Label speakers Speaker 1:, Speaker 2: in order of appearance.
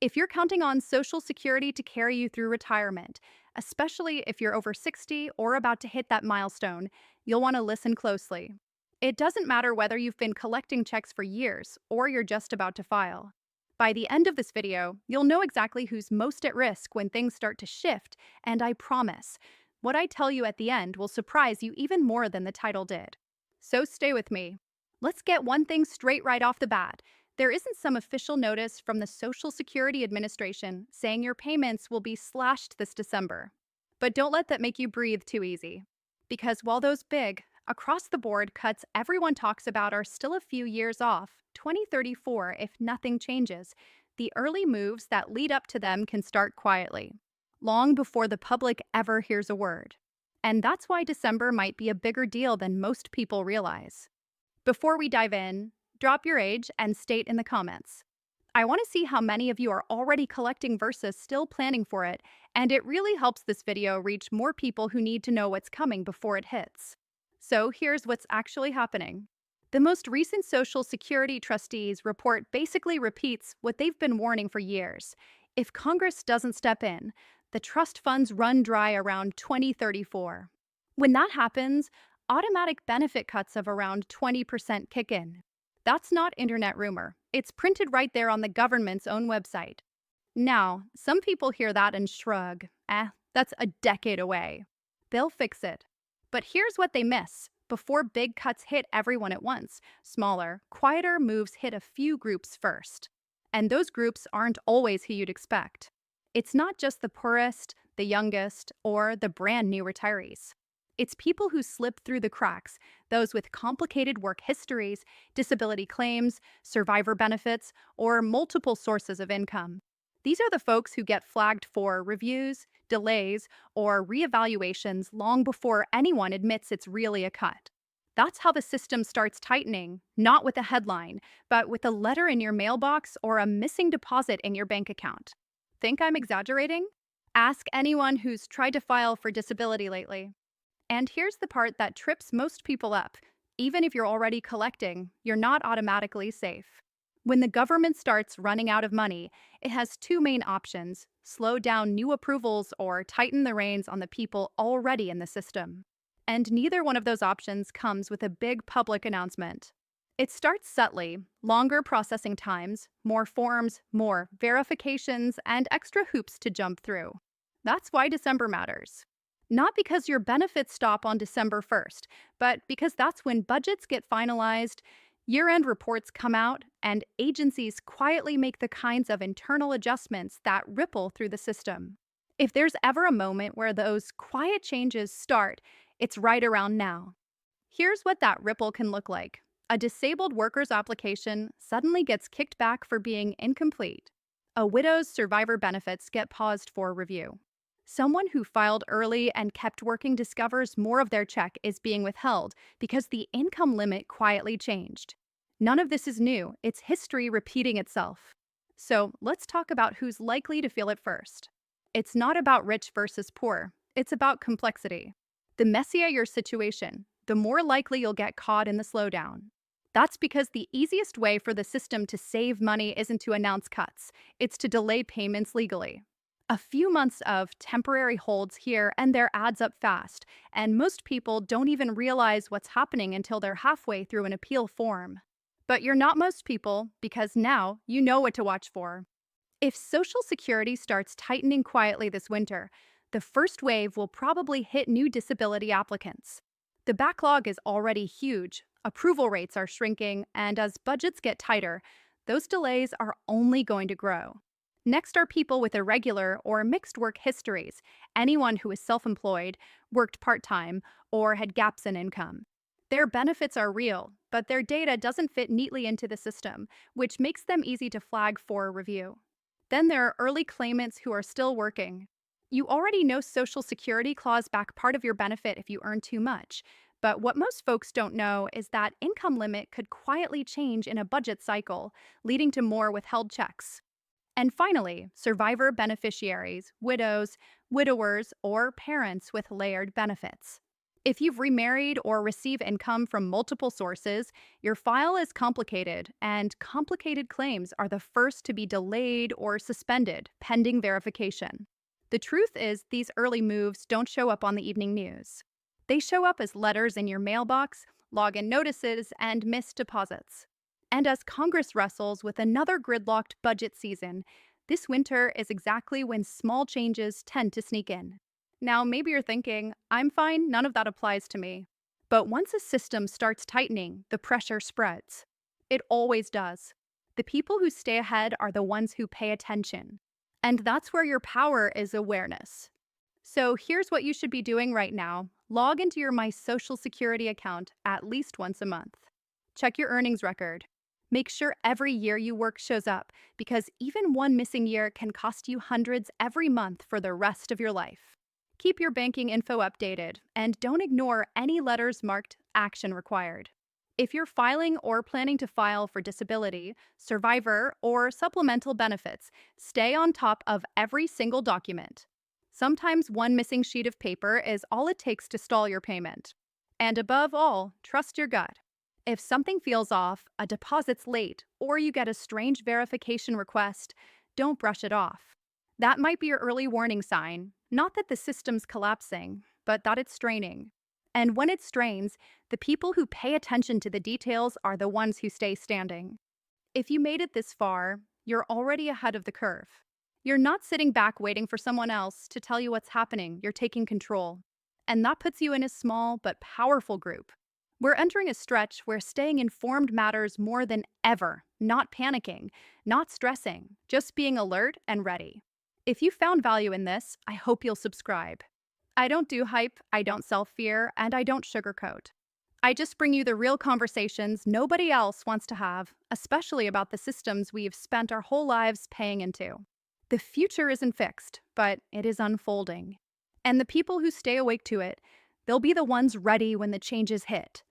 Speaker 1: If you're counting on Social Security to carry you through retirement, especially if you're over 60 or about to hit that milestone, you'll want to listen closely. It doesn't matter whether you've been collecting checks for years or you're just about to file. By the end of this video, you'll know exactly who's most at risk when things start to shift, and I promise, what I tell you at the end will surprise you even more than the title did. So stay with me. Let's get one thing straight right off the bat. There isn't some official notice from the Social Security Administration saying your payments will be slashed this December. But don't let that make you breathe too easy. Because while those big, across the board cuts everyone talks about are still a few years off, 2034 if nothing changes, the early moves that lead up to them can start quietly, long before the public ever hears a word. And that's why December might be a bigger deal than most people realize. Before we dive in, drop your age and state in the comments. I want to see how many of you are already collecting versus still planning for it, and it really helps this video reach more people who need to know what's coming before it hits. So here's what's actually happening. The most recent Social Security Trustees report basically repeats what they've been warning for years. If Congress doesn't step in, the trust funds run dry around 2034. When that happens, automatic benefit cuts of around 20% kick in. That's not internet rumor. It's printed right there on the government's own website. Now, some people hear that and shrug. That's a decade away. They'll fix it. But here's what they miss. Before big cuts hit everyone at once, smaller, quieter moves hit a few groups first. And those groups aren't always who you'd expect. It's not just the poorest, the youngest, or the brand new retirees. It's people who slip through the cracks, those with complicated work histories, disability claims, survivor benefits, or multiple sources of income. These are the folks who get flagged for reviews, delays, or reevaluations long before anyone admits it's really a cut. That's how the system starts tightening, not with a headline, but with a letter in your mailbox or a missing deposit in your bank account. Think I'm exaggerating? Ask anyone who's tried to file for disability lately. And here's the part that trips most people up. Even if you're already collecting, you're not automatically safe. When the government starts running out of money, it has two main options: slow down new approvals or tighten the reins on the people already in the system. And neither one of those options comes with a big public announcement. It starts subtly: longer processing times, more forms, more verifications, and extra hoops to jump through. That's why December matters. Not because your benefits stop on December 1st, but because that's when budgets get finalized, year-end reports come out, and agencies quietly make the kinds of internal adjustments that ripple through the system. If there's ever a moment where those quiet changes start, it's right around now. Here's what that ripple can look like. A disabled worker's application suddenly gets kicked back for being incomplete. A widow's survivor benefits get paused for review. Someone who filed early and kept working discovers more of their check is being withheld because the income limit quietly changed. None of this is new, it's history repeating itself. So let's talk about who's likely to feel it first. It's not about rich versus poor, it's about complexity. The messier your situation, the more likely you'll get caught in the slowdown. That's because the easiest way for the system to save money isn't to announce cuts, it's to delay payments legally. A few months of temporary holds here and there adds up fast, and most people don't even realize what's happening until they're halfway through an appeal form. But you're not most people, because now you know what to watch for. If Social Security starts tightening quietly this winter, the first wave will probably hit new disability applicants. The backlog is already huge, approval rates are shrinking, and as budgets get tighter, those delays are only going to grow. Next are people with irregular or mixed work histories, anyone who is self-employed, worked part-time, or had gaps in income. Their benefits are real, but their data doesn't fit neatly into the system, which makes them easy to flag for review. Then there are early claimants who are still working. You already know Social Security claws back part of your benefit if you earn too much, but what most folks don't know is that income limit could quietly change in a budget cycle, leading to more withheld checks. And finally, survivor beneficiaries, widows, widowers, or parents with layered benefits. If you've remarried or receive income from multiple sources, your file is complicated, and complicated claims are the first to be delayed or suspended pending verification. The truth is, these early moves don't show up on the evening news. They show up as letters in your mailbox, login notices, and missed deposits. And as Congress wrestles with another gridlocked budget season, this winter is exactly when small changes tend to sneak in. Now, maybe you're thinking, I'm fine, none of that applies to me. But once a system starts tightening, the pressure spreads. It always does. The people who stay ahead are the ones who pay attention. And that's where your power is awareness. So here's what you should be doing right now. Log into your My Social Security account at least once a month. Check your earnings record. Make sure every year you work shows up, because even one missing year can cost you hundreds every month for the rest of your life. Keep your banking info updated, and don't ignore any letters marked action required. If you're filing or planning to file for disability, survivor, or supplemental benefits, stay on top of every single document. Sometimes one missing sheet of paper is all it takes to stall your payment. And above all, trust your gut. If something feels off, a deposit's late, or you get a strange verification request, don't brush it off. That might be your early warning sign, not that the system's collapsing, but that it's straining. And when it strains, the people who pay attention to the details are the ones who stay standing. If you made it this far, you're already ahead of the curve. You're not sitting back waiting for someone else to tell you what's happening, you're taking control. And that puts you in a small but powerful group. We're entering a stretch where staying informed matters more than ever, not panicking, not stressing, just being alert and ready. If you found value in this, I hope you'll subscribe. I don't do hype, I don't sell fear, and I don't sugarcoat. I just bring you the real conversations nobody else wants to have, especially about the systems we've spent our whole lives paying into. The future isn't fixed, but it is unfolding. And the people who stay awake to it, they'll be the ones ready when the changes hit.